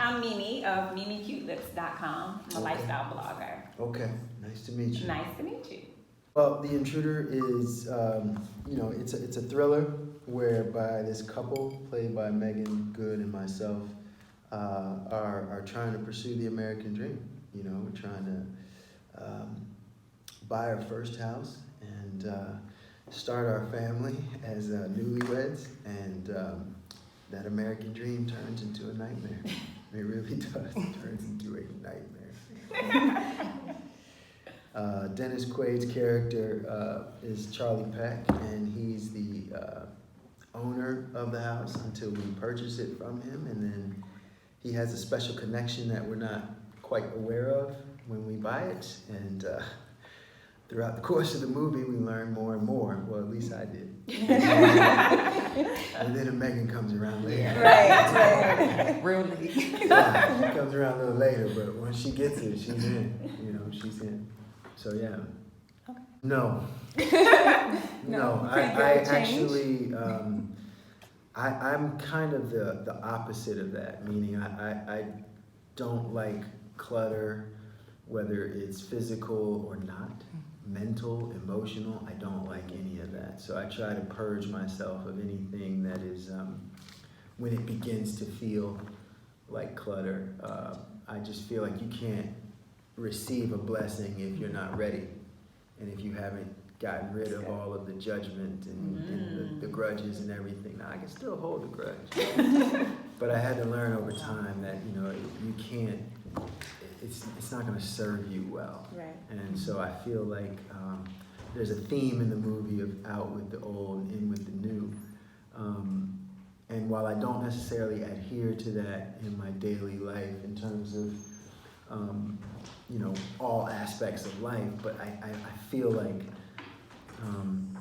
I'm Mimi of MimiCuteLips.com. I'm a lifestyle blogger. Okay, nice to meet you. Nice to meet you. Well, The Intruder is, it's a thriller whereby this couple, played by Megan Good and myself, are trying to pursue the American dream. You know, we're trying to buy our first house and start our family as newlyweds, and that American dream turns into a nightmare. It really does. It turns into a nightmare. Dennis Quaid's character is Charlie Peck, and he's the owner of the house until we purchase it from him, and then he has a special connection that we're not quite aware of when we buy it, and throughout the course of the movie we learn more and more. Well, at least I did. And then Megan comes around later. Right. Real neat. Yeah, she comes around a little later, but when she gets it, she's in. You know, she's in. So yeah. Okay. No. No. I actually, I'm kind of the opposite of that. Meaning, I don't like clutter, whether it's physical or not, mental, emotional. I don't like any of that. So I try to purge myself of anything that is, when it begins to feel like clutter. I just feel like you can't receive a blessing if you're not ready, and if you haven't gotten rid of all of the judgment and the grudges and everything. Now, I can still hold a grudge, but I had to learn over time that, you know, you can't, it's not going to serve you well. Right. And so I feel like there's a theme in the movie of out with the old and in with the new. And while I don't necessarily adhere to that in my daily life in terms of all aspects of life, but I feel like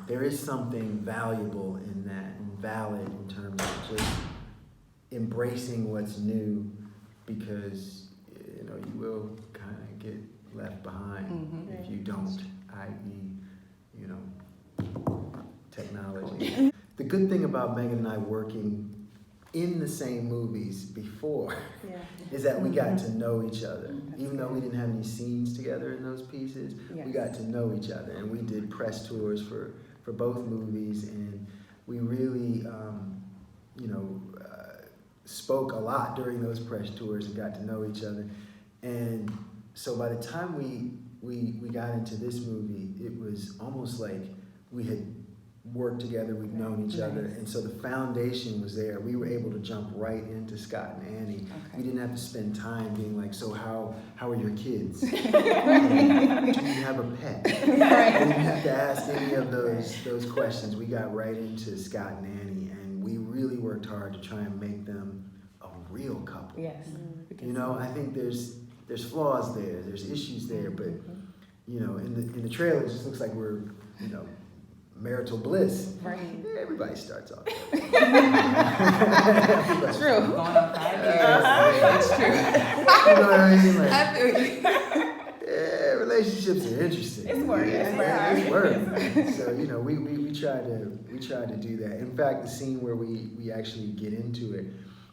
there is something valuable in that and valid in terms of just embracing what's new, because you will kind of get left behind if you don't, i.e., technology. The good thing about Megan and I working in the same movies before is that we got to know each other. Even though we didn't have any scenes together in those pieces, we got to know each other, and we did press tours for both movies, and we really spoke a lot during those press tours and got to know each other. And so by the time we got into this movie, it was almost like we had worked together, we've known each other, and so the foundation was there. We were able to jump right into Scott and Annie. Okay. We didn't have to spend time being like, so how are your kids? Do you have a pet? We didn't have to ask any of those questions. We got right into Scott and Annie, and we really worked hard to try and make them a real couple. Yes. I think there's flaws there, there's issues there, but in the trailer it just looks like we're marital bliss. Right. Everybody starts off. True. Going on 5 years. It's true. You know what I mean? Like, I feel you. relationships are interesting. It's work. It's work. So we try to do that. In fact, the scene where we actually get into it,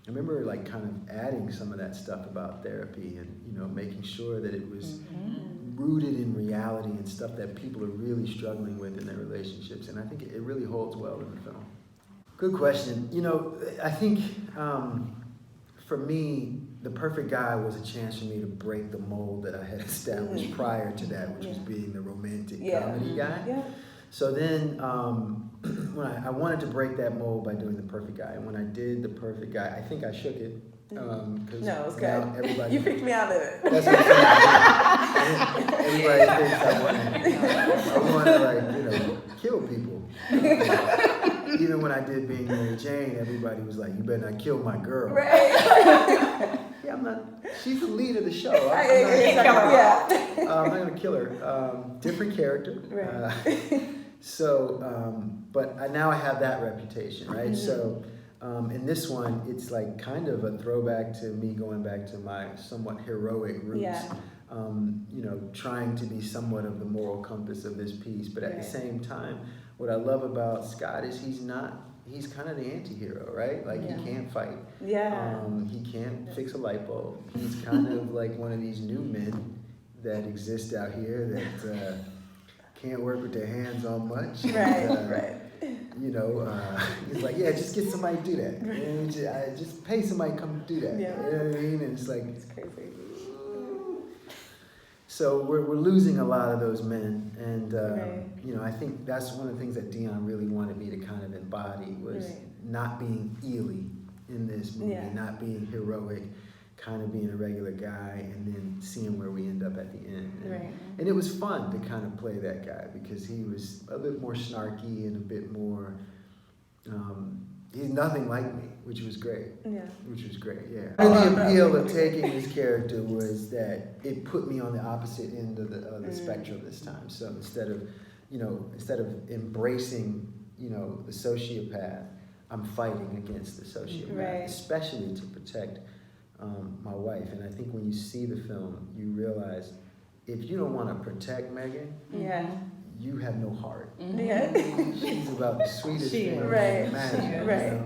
I remember like kind of adding some of that stuff about therapy and making sure that it was rooted in reality and stuff that people are really struggling with in their relationships, and I think it really holds well in the film. Good question. I think for me, The Perfect Guy was a chance for me to break the mold that I had established prior to that, which was being the romantic comedy guy. Yeah. So then when I wanted to break that mold by doing The Perfect Guy, and when I did The Perfect Guy, I think I shook it. No, it's good. You picked me out of it. That's what I'm saying. Everybody thinks I want to kill people. Even when I did Being Mary Jane, everybody was like, "You better not kill my girl." Right. Yeah, I'm not. She's the lead of the show. I'm not gonna kill her. Different character. Right. But now I have that reputation, right? So. In this one, it's like kind of a throwback to me going back to my somewhat heroic roots. Yeah. Trying to be somewhat of the moral compass of this piece, but at the same time, what I love about Scott is he's not he's kind of the anti-hero, right? Like Yeah. he can't fight. Yeah. He can't fix a light bulb. He's kind of like one of these new men that exist out here that can't work with their hands on much. Right. You know, he's like, yeah, just get somebody to do that. And just pay somebody to come do that. Yeah. You know what I mean? And it's like, It's crazy. so we're losing a lot of those men, and Right. you know, I think that's one of the things that Dion really wanted me to kind of embody was Right. not being Ealy in this movie, Yeah. not being heroic, kind of being a regular guy, and then seeing where we end up at the end. Right. And it was fun to kind of play that guy because he was a bit more snarky and a bit more. He's nothing like me, which was great. Yeah. Which was great, yeah. And the appeal of taking this character was that it put me on the opposite end of the spectrum this time. So instead of embracing, the sociopath, I'm fighting against the sociopath, Right. especially to protect my wife. And I think when you see the film, you realize if you don't want to protect Megan, Yeah. you have no heart. Yeah. She's about the sweetest thing you can Right. imagine. Right.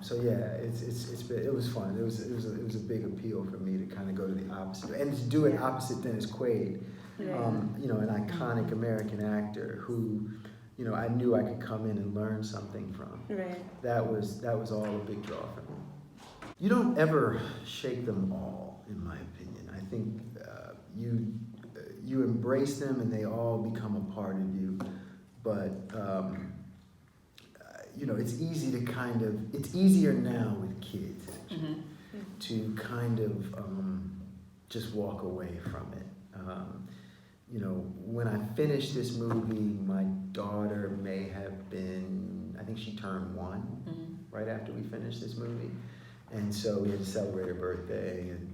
So yeah, it was fun. It was a big appeal for me to kind of go to the opposite and to do it opposite Dennis Quaid, an iconic American actor who, I knew I could come in and learn something from. Right. That was all a big draw for me. You don't ever shake them all, in my opinion. I think you embrace them and they all become a part of you. But, it's easy to it's easier now with kids actually, to kind of just walk away from it. When I finished this movie, my daughter may have been, I think she turned 1 right after we finished this movie. And so we had to celebrate her birthday. And,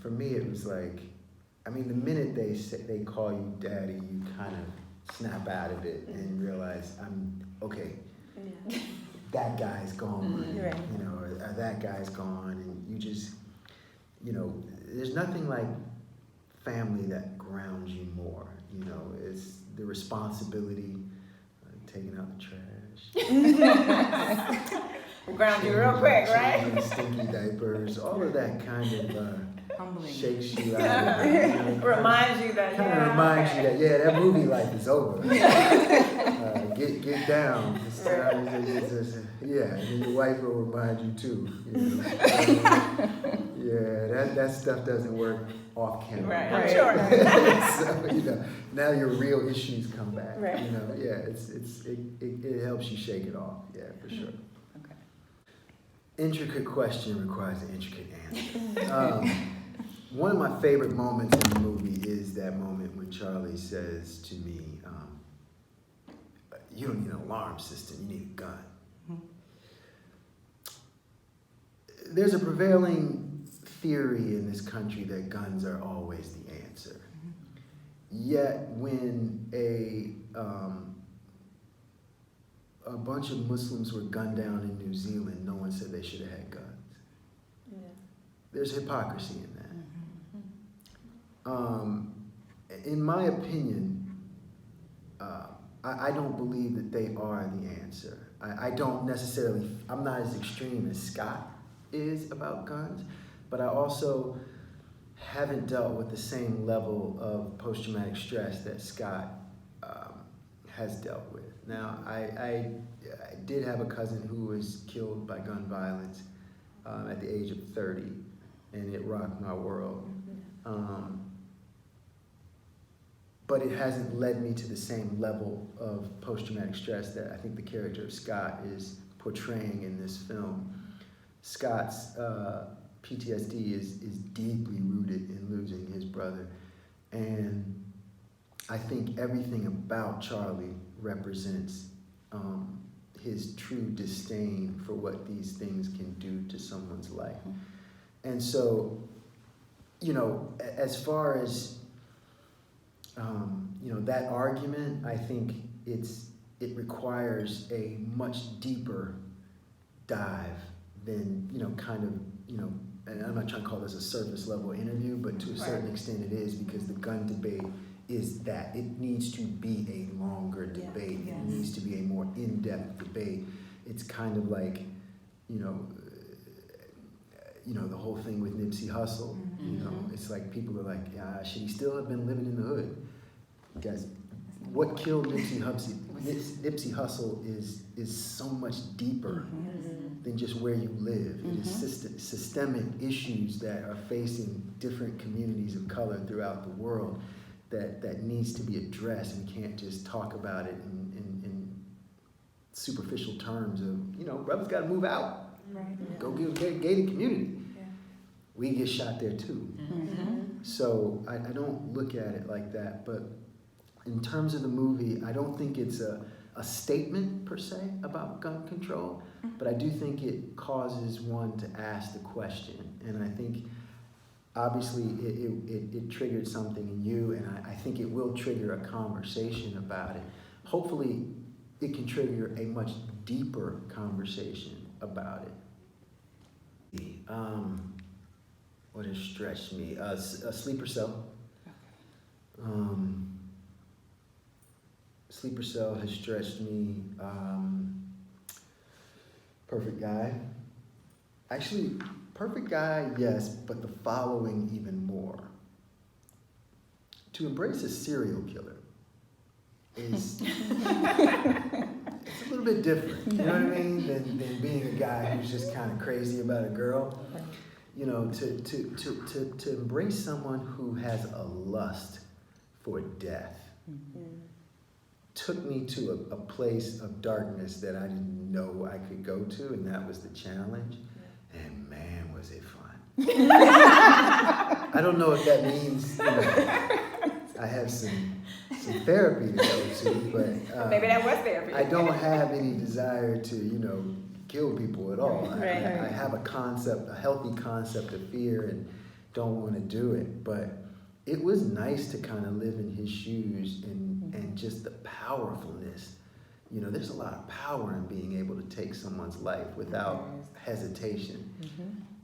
for me, it was like, the minute they call you daddy, you kind of snap out of it and realize, okay, that guy's gone, Right. or that guy's gone. And you just, there's nothing like family that grounds you more. It's the responsibility, taking out the trash. Ground you real quick, right? Changing stinky diapers, all of that kind of Humbling. shakes you out. Reminds you that, Kind of reminds you that, that movie life is over. Get down. It's time, and then your wife will remind you too. That stuff doesn't work off camera. Right, I'm sure. So, now your real issues come back. Right. It helps you shake it off. Yeah, for sure. Okay. Intricate question requires an intricate answer. One of my favorite moments in the movie is that moment when Charlie says to me, you don't need an alarm system, you need a gun. There's a prevailing theory in this country that guns are always the answer. Yet when a bunch of Muslims were gunned down in New Zealand, no one said they should have had guns. Yeah. There's hypocrisy in that. In my opinion, I don't believe that they are the answer. I don't necessarily, I'm not as extreme as Scott is about guns, but I also haven't dealt with the same level of post-traumatic stress that Scott has dealt with. Now, I did have a cousin who was killed by gun violence at the age of 30, and it rocked my world. But it hasn't led me to the same level of post-traumatic stress that I think the character of Scott is portraying in this film. Scott's PTSD is deeply rooted in losing his brother. And I think everything about Charlie represents his true disdain for what these things can do to someone's life. And so, as far as that argument, I think it requires a much deeper dive than, and I'm not trying to call this a surface level interview, but to a certain extent it is, because the gun debate is that it needs to be a longer debate. Yes. It needs to be a more in-depth debate. It's kind of like, you know, the whole thing with Nipsey Hussle. You know, it's like people are like, should he still have been living in the hood? Guys, what killed Nipsey Hussle is so much deeper than just where you live. It is systemic issues that are facing different communities of color throughout the world that needs to be addressed. We can't just talk about it in superficial terms of, you know, brothers got to move out. Right. Go get a gated community. Yeah. We get shot there too. So I don't look at it like that. But in terms of the movie, I don't think it's a statement per se about gun control, but I do think it causes one to ask the question. And I think obviously it triggered something in you, and I think it will trigger a conversation about it. Hopefully it can trigger a much deeper conversation about it. What has stretched me? A Sleeper Cell. Sleeper Cell has stretched me. Perfect Guy. Actually, Perfect Guy, yes, but the following even more. To embrace a serial killer is it's a little bit different, you know what I mean, than being a guy who's just kind of crazy about a girl. You know, to embrace someone who has a lust for death took me to a place of darkness that I didn't know I could go to, and that was the challenge. And man, was it fun. I don't know if that means, you know, I have some therapy to go to, but Maybe that was therapy. I don't have any desire to, you know, kill people at all. Right. I have a healthy concept of fear and don't want to do it. But it was nice to kind of live in his shoes and just the powerfulness. You know, there's a lot of power in being able to take someone's life without hesitation,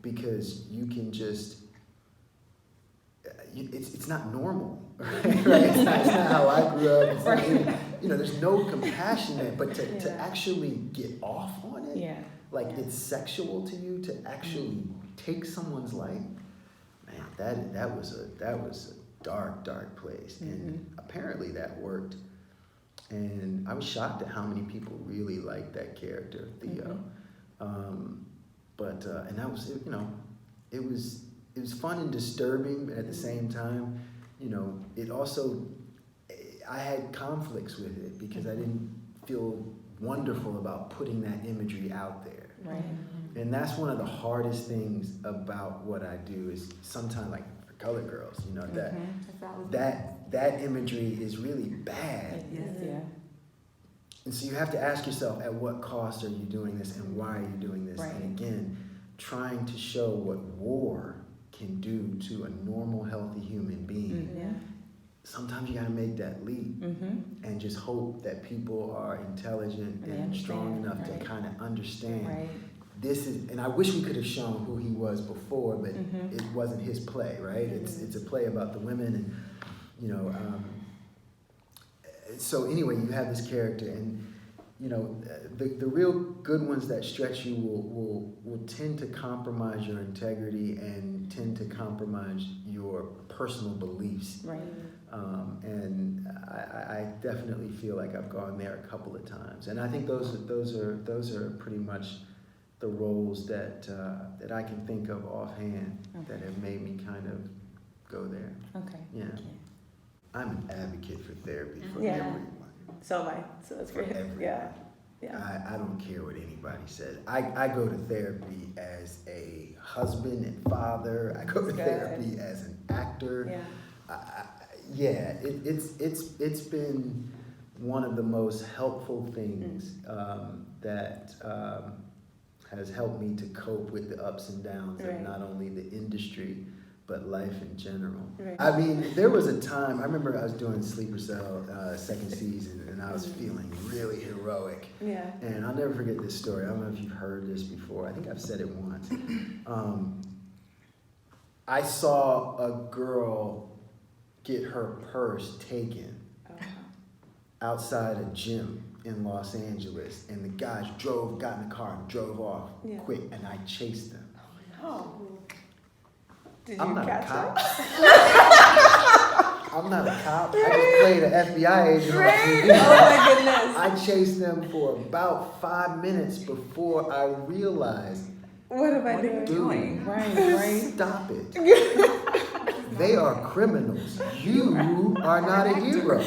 because you can just, it's not normal, right? It's not how I grew up. It's not, you know, there's no compassion there, but to actually get off on it, like it's sexual to you, to actually take someone's life, man, that was a dark place, and apparently that worked. And I was shocked at how many people really liked that character, Theo. And that was, you know, it was fun and disturbing, but at the same time, you know, it also, I had conflicts with it because I didn't feel wonderful about putting that imagery out there. Right. And that's one of the hardest things about what I do is sometimes, like for colored girls, you know, that imagery is really bad. And so you have to ask yourself, at what cost are you doing this and why are you doing this? Right. And again, trying to show what war can do to a normal, healthy human being. Sometimes you gotta make that leap and just hope that people are intelligent and strong enough to kind of understand. This is, and I wish we could have shown who he was before, but it wasn't his play, right? It's a play about the women, and you know. So anyway, you have this character, and you know, the real good ones that stretch you will tend to compromise your integrity and tend to compromise your personal beliefs. And I definitely feel like I've gone there a couple of times, and I think those are pretty much the roles that I can think of offhand that have made me kind of go there. Yeah. I'm an advocate for therapy for everyone. So am I. So that's great. I don't care what anybody says. I go to therapy as a husband and father. I go to therapy as an actor. It's been one of the most helpful things that has helped me to cope with the ups and downs of not only the industry but life in general. I mean, there was a time, I remember I was doing Sleeper Cell second season, and I was feeling really heroic. And I'll never forget this story. I don't know if you've heard this before. I think I've said it once. I saw a girl get her purse taken outside a gym in Los Angeles, and the guys got in the car and drove off quick, and I chased them. Oh. Did I'm you not a catch cop. them? I'm not a cop. I just played an FBI agent on TV. Oh my goodness. I chased them for about 5 minutes before I realized, What am I What are you doing? doing? right, stop it. They are criminals. You are not a hero.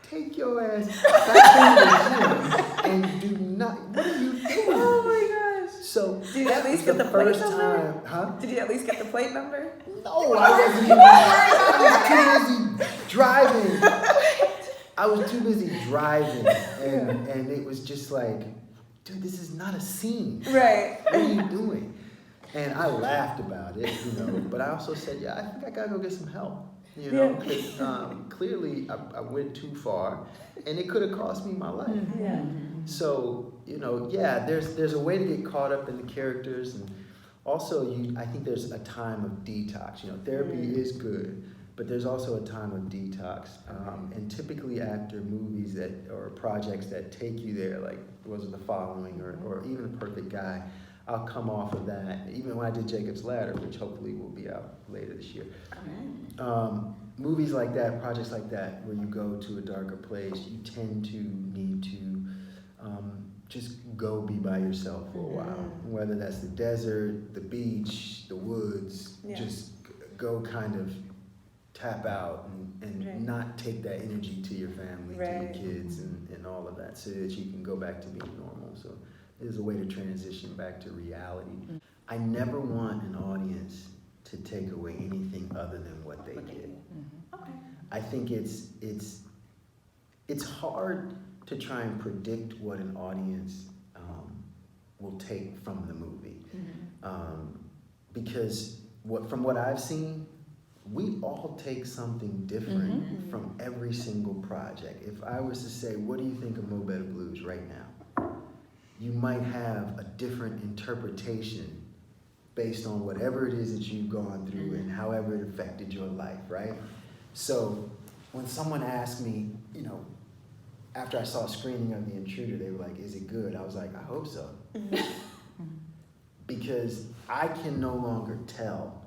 Take your ass back in the gym and do not. What are you doing? Oh my gosh. So Did you at that least was get the plate first number? time, huh? Did you at least get the plate number? No, I was too busy driving, and it was just like, dude, this is not a scene. Right. What are you doing? And I laughed about it, but I also said, yeah, I think I gotta go get some help. Because clearly I went too far, and it could have cost me my life. Yeah. So, there's a way to get caught up in the characters, and also I think there's a time of detox. Therapy is good, but there's also a time of detox. And typically after movies or projects that take you there, like Was It the Following or even A Perfect Guy, I'll come off of that. Even when I did Jacob's Ladder, which hopefully will be out later this year. Movies like that, projects like that, where you go to a darker place, you tend to need to just go be by yourself for a while. Whether that's the desert, the beach, the woods, just go kind of tap out and not take that energy to your family, to your kids, and all of that, so that you can go back to being normal. So there's a way to transition back to reality. I never want an audience to take away anything other than what they get. Okay. I think it's hard to try and predict what an audience will take from the movie, because from what I've seen, we all take something different from every single project. If I was to say, what do you think of Mo Better Blues right now? You might have a different interpretation based on whatever it is that you've gone through and however it affected your life, right? So when someone asked me, after I saw a screening of The Intruder, they were like, is it good? I was like, I hope so. Because I can no longer tell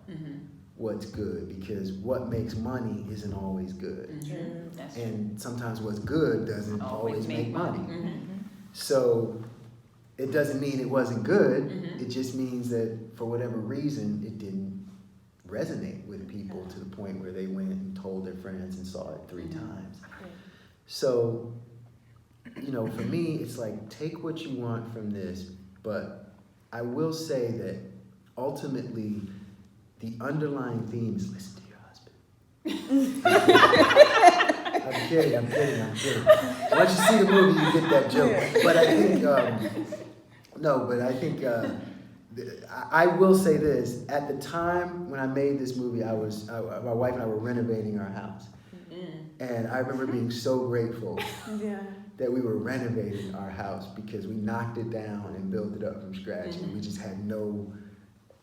what's good, because what makes money isn't always good. And sometimes what's good doesn't always make money. So it doesn't mean it wasn't good. It just means that for whatever reason, it didn't resonate with people to the point where they went and told their friends and saw it 3 times. So, for me, it's like, take what you want from this, but I will say that ultimately, the underlying theme is listen to your husband. I'm kidding. Once you see the movie, you get that joke. But I think, I will say this. At the time when I made this movie, my wife and I were renovating our house. And I remember being so grateful that we were renovating our house, because we knocked it down and built it up from scratch. And we just had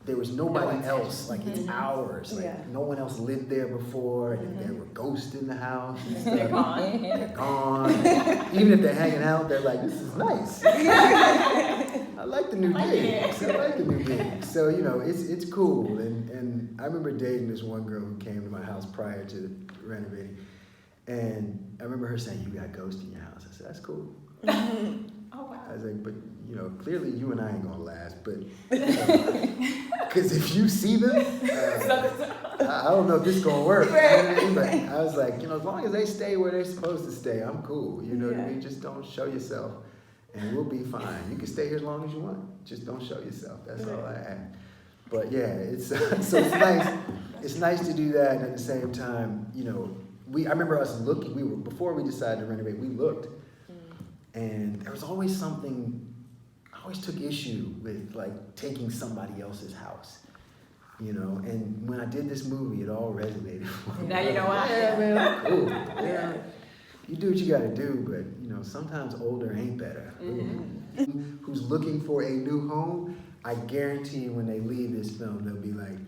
there was nobody else, like it's ours. Like no one else lived there before, and there were ghosts in the house. And stuff. They're gone. They're gone. Even if they're hanging out, they're like, this is nice. I like the new digs. So, it's cool. And I remember dating this one girl who came to my house prior to renovating. And I remember her saying, you got ghosts in your house. I said, that's cool. Oh, wow. I was like, but, clearly you and I ain't gonna last. But, because if you see them, I don't know if this is gonna work. But I was like, as long as they stay where they're supposed to stay, I'm cool. You know what I mean? Just don't show yourself, and we'll be fine. You can stay here as long as you want. Just don't show yourself. That's all I ask. But yeah, it's so it's nice. It's nice to do that, and at the same time, I remember us looking. Before we decided to renovate, we looked, and there was always something. I always took issue with taking somebody else's house, And when I did this movie, it all resonated. Now you know why. Yeah, man, I'm cool. Yeah, you do what you got to do, but sometimes older ain't better. Who's looking for a new home? I guarantee when they leave this film, they'll be like,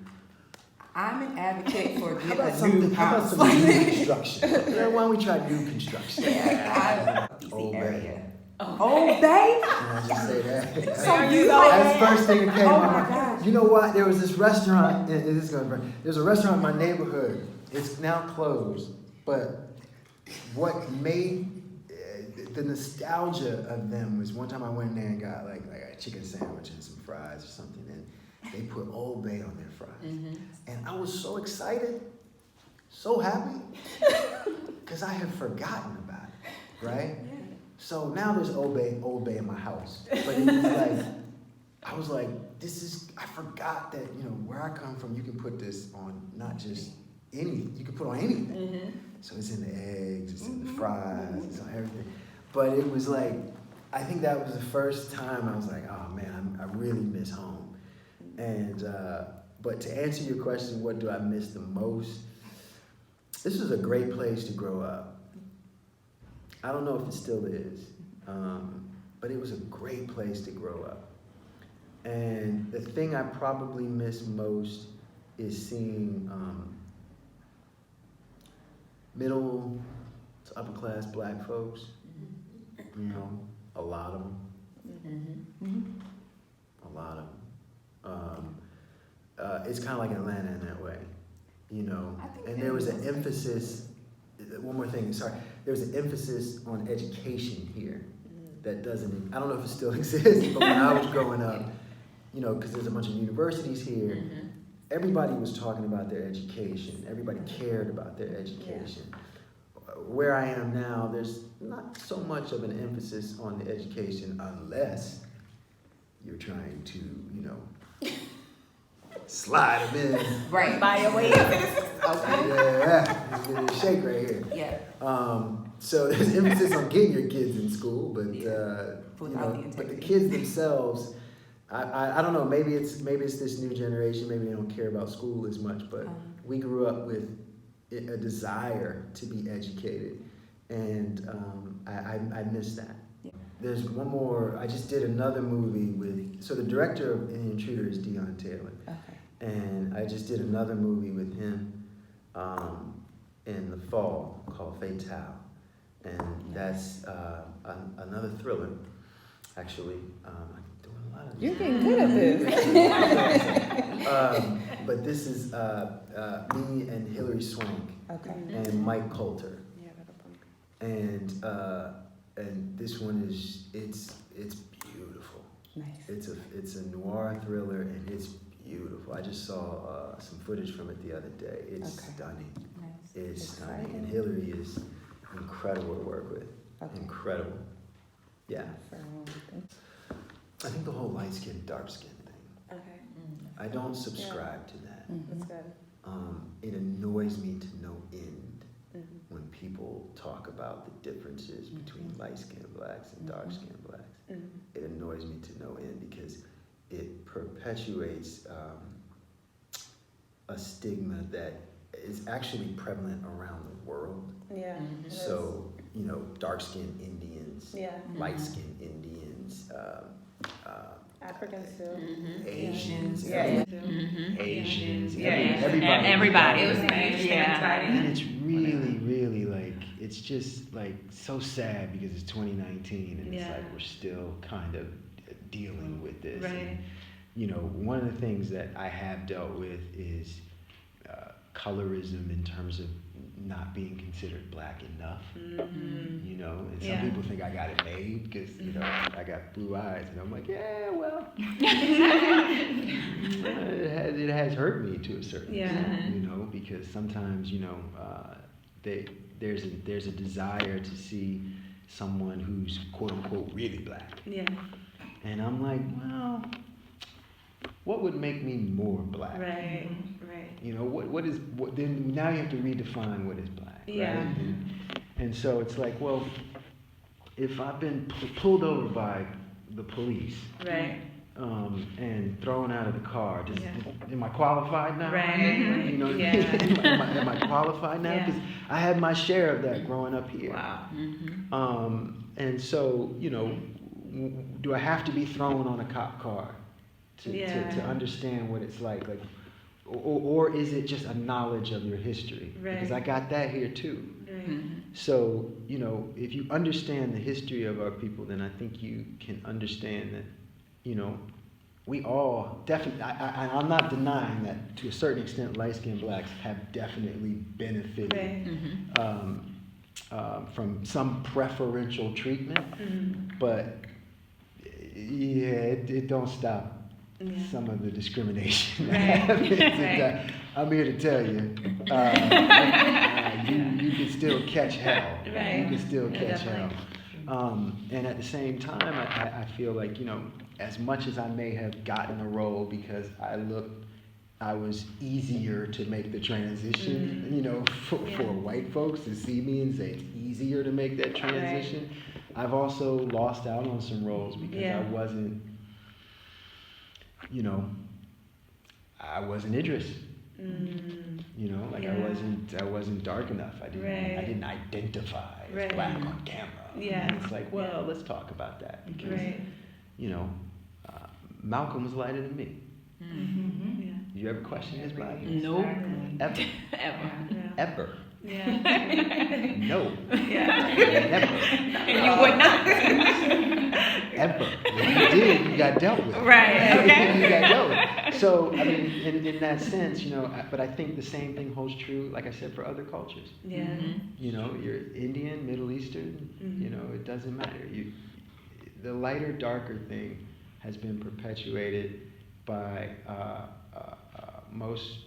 I'm an advocate for How getting about a something? new How about house. some new construction? Yeah, why don't we try new construction? DC Old area. Bay. Old Bay? Can I just say that? So you like That's the first thing that came to Oh my my mind. gosh. You know what? There was this restaurant. There's a restaurant in my neighborhood. It's now closed. But what made the nostalgia of them was one time I went in there and got like a chicken sandwich and some fries or something, and they put Old Bay on their fries, and I was so excited, so happy, because I had forgotten about it, right? So now there's Old Bay in my house, but it was like, I was like, I forgot that, where I come from, you can put this on not just anything, you can put on anything. So it's in the eggs, it's in the fries, it's on everything. But it was like, I think that was the first time I was like, oh man, I really miss home. And, but to answer your question, what do I miss the most? This was a great place to grow up. I don't know if it still is, but it was a great place to grow up. And the thing I probably miss most is seeing middle to upper class black folks, a lot of them. A lot of them. It's kind of like Atlanta in that way, and there was an emphasis, one more thing, sorry, there was an emphasis on education here that doesn't, I don't know if it still exists, but when I was growing up, because there's a bunch of universities here, everybody was talking about their education, everybody cared about their education. Where I am now, there's not so much of an emphasis on the education unless you're trying to, slide them in. Right. By a way. Okay. Yeah, it's a shake right here. Yeah. So there's emphasis on getting your kids in school, but but the kids themselves, I don't know. Maybe it's this new generation. Maybe they don't care about school as much. But we grew up with a desire to be educated, and I miss that. Yeah. There's one more. I just did another movie with. So the director of Intruder is Dion Taylor. Okay. And I just did another movie with him in the fall called Fatale. And that's another thriller, actually. I'm doing a lot of this. You're getting good at this. But this is me and Hilary Swank Okay. and Mike Colter. Yeah, that'll punk. And this one is, it's beautiful. Nice. It's a noir thriller, and it's beautiful. I just saw some footage from it the other day. It's stunning. Nice. It's stunning. Exciting. And Hillary is incredible to work with. Okay. Incredible. Yeah. For I think the whole light skin, dark skin thing. Okay. I don't subscribe to that. That's good. It annoys me to no end Mm-hmm. when people talk about the differences between light-skinned blacks and dark-skinned blacks. Mm-hmm. It annoys me to no end because it perpetuates a stigma that is actually prevalent around the world. Yeah. So, dark-skinned Indians, Yeah. light-skinned Indians, Africans too. Asians, Yeah. Asians, Everybody. everybody. It was And it's really, really it's just so sad because it's 2019 and it's we're still kind of dealing with this. Right. And, one of the things that I have dealt with is colorism in terms of not being considered black enough. And some people think I got it made because, I got blue eyes. And I'm like, yeah, well, it has hurt me to a certain extent, because sometimes, there's a desire to see someone who's quote unquote really black. Yeah. And I'm like, well, what would make me more black? Right. Then now you have to redefine what is black. Yeah. Right? And so it's like, well, if I've been pulled over by the police, Right. And thrown out of the car, am I qualified now? Right. Am I qualified now? Yeah. Because I had my share of that growing up here. Wow. And so, do I have to be thrown on a cop car to understand what it's like? or is it just a knowledge of your history? Right. Because I got that here too. Right. So, you know, if you understand the history of our people, then I think you can understand that, you know, we all definitely, I'm not denying that to a certain extent light-skinned blacks have definitely benefited Right. from some preferential treatment, Mm-hmm. but yeah, it don't stop Yeah. some of the discrimination that Right. happens. Right. I'm here to tell you, you can still catch hell. Right. You can still Yeah, catch hell. definitely. And at the same time, I feel like, you know, as much as I may have gotten a role because I was easier to make the transition, you know, for white folks to see me and say it's easier to make that transition. I've also lost out on some roles because I wasn't, you know, I wasn't Idris. You know, like I wasn't dark enough. I didn't identify as black on camera. Yeah. And it's like, well, let's talk about that because, you know, Malcolm was lighter than me. Yeah. You ever question his blackness? Nope. Ever? Ever. Ever? Yeah. No. Yeah. Never. And you would not. Ever. If you did, you got dealt with. Right, okay. You got dealt with. So, I mean, in that sense, you know, but I think the same thing holds true, like I said, for other cultures. Yeah. You know, you're Indian, Middle Eastern, you know, it doesn't matter. The lighter, darker thing has been perpetuated by most,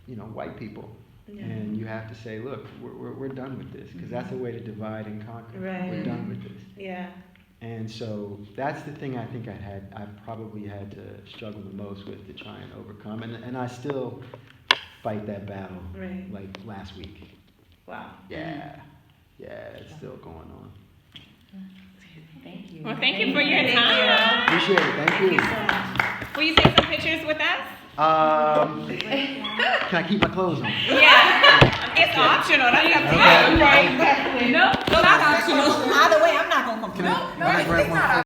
you know, white people. Yeah. And you have to say, look, we're done with this, because that's a way to divide and conquer. Right. We're done with this. Yeah. And so that's the thing I think I probably had to struggle the most with to try and overcome. And I still fight that battle, like last week. Wow. Yeah, it's still going on. Thank you. Well, thank you for your time. Appreciate it, thank you. Will you take some pictures with us? Can I keep my clothes on? Yeah. It's optional. That's up to you. Okay. Right. No, it's not optional. Either way, I'm not gonna complain. Can I grab one?